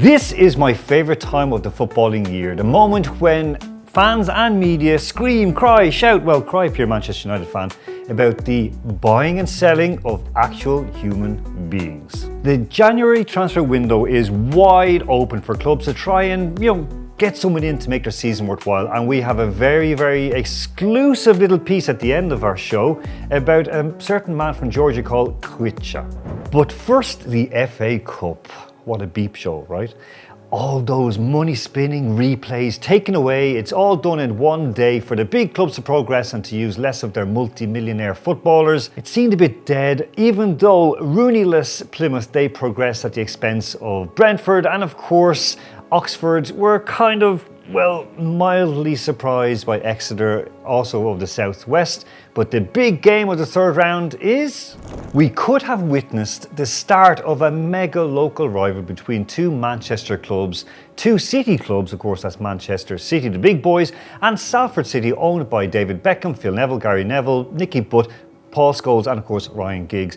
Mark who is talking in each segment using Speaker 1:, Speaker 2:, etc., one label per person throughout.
Speaker 1: This is my favourite time of the footballing year, the moment when fans and media scream, cry, shout, well, cry if you're a Manchester United fan, about the buying and selling of actual human beings. The January transfer window is wide open for clubs to try and, get someone in to make their season worthwhile, and we have a very, very exclusive little piece at the end of our show about a certain man from Georgia called Khvicha. But first, the FA Cup. What a beep show, right? All those money-spinning replays taken away. It's all done in one day for the big clubs to progress and to use less of their multi-millionaire footballers. It seemed a bit dead, even though Rooney-less Plymouth, they progressed at the expense of Brentford, and of course, Oxford were kind of, mildly surprised by Exeter, also of the Southwest. But the big game of the third round is... We could have witnessed the start of a mega local rivalry between two Manchester clubs, two City clubs, of course, that's Manchester City, the big boys, and Salford City, owned by David Beckham, Phil Neville, Gary Neville, Nicky Butt, Paul Scholes, and of course Ryan Giggs.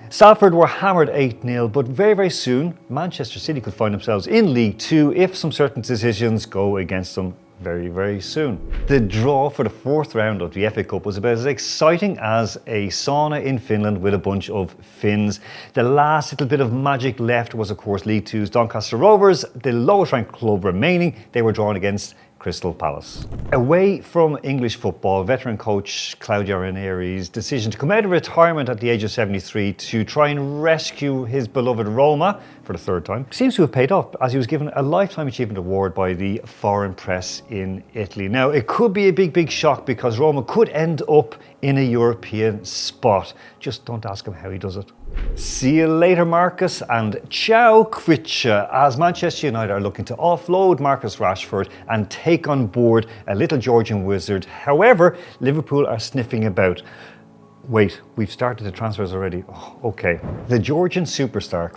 Speaker 1: Salford were hammered 8-0, but very, very soon, Manchester City could find themselves in League Two if some certain decisions go against them very, very soon. The draw for the fourth round of the FA Cup was about as exciting as a sauna in Finland with a bunch of Finns. The last little bit of magic left was, of course, League Two's Doncaster Rovers, the lowest ranked club remaining. They were drawn against Crystal Palace. Away from English football, veteran coach Claudio Ranieri's decision to come out of retirement at the age of 73 to try and rescue his beloved Roma for the third time seems to have paid off, as he was given a Lifetime Achievement Award by the foreign press in Italy. Now, it could be a big shock because Roma could end up in a European spot. Just don't ask him how he does it. See you later, Marcus, and ciao, Khvicha, as Manchester United are looking to offload Marcus Rashford and take on board a little Georgian wizard. However, Liverpool are sniffing about. We've started the transfers already. Oh, okay. The Georgian superstar,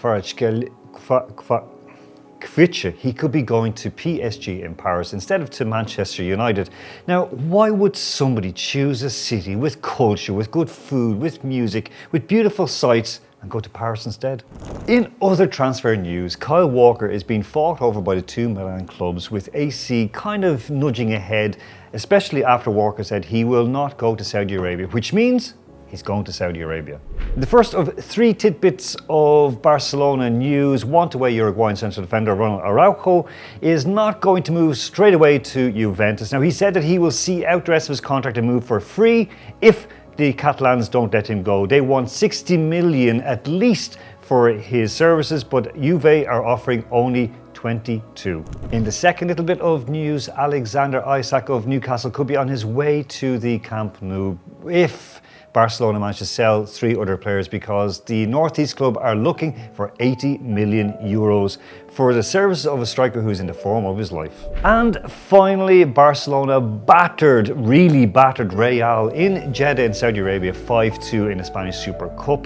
Speaker 1: Khvicha, he could be going to PSG in Paris instead of to Manchester United. Now, why would somebody choose a city with culture, with good food, with music, with beautiful sights, and go to Paris instead? In other transfer news, Kyle Walker is being fought over by the two Milan clubs, with AC kind of nudging ahead, especially after Walker said he will not go to Saudi Arabia, which means he's going to Saudi Arabia. The first of three tidbits of Barcelona news: away Uruguayan central defender Ronald Araujo is not going to move straight away to Juventus. Now, he said that he will see out the rest of his contract and move for free if the Catalans don't let him go. They want 60 million at least for his services, but Juve are offering only 22. In the second little bit of news, Alexander Isak of Newcastle could be on his way to the Camp Nou if Barcelona managed to sell three other players, because the Northeast club are looking for 80 million euros for the services of a striker who's in the form of his life. And finally, Barcelona really battered Real in Jeddah in Saudi Arabia 5-2 in the Spanish Super Cup.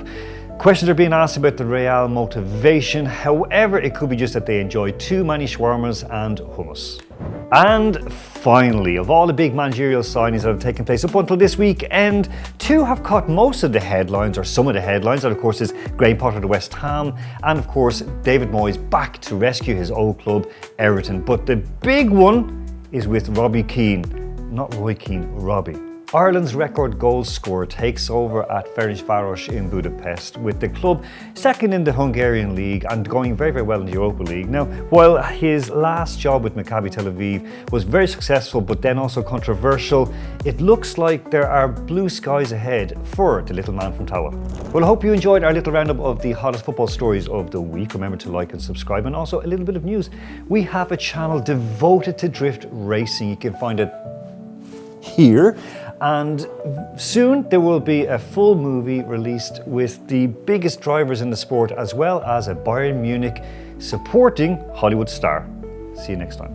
Speaker 1: Questions are being asked about the Real motivation. However, it could be just that they enjoy too many shawarmas and hummus. And finally, of all the big managerial signings that have taken place up until this weekend, two have caught most of the headlines, or some of the headlines. That, of course, is Graham Potter to West Ham, and of course, David Moyes back to rescue his old club, Everton. But the big one is with Robbie Keane. Not Roy Keane, Robbie. Ireland's record goal scorer takes over at Ferencváros in Budapest, with the club second in the Hungarian league and going very, very well in the Europa League. Now, while his last job with Maccabi Tel Aviv was very successful but then also controversial, it looks like there are blue skies ahead for the little man from Tawa. Well, I hope you enjoyed our little roundup of the hottest football stories of the week. Remember to like and subscribe, and also a little bit of news. We have a channel devoted to drift racing. You can find it here. And soon there will be a full movie released with the biggest drivers in the sport, as well as a Bayern Munich supporting Hollywood star. See you next time.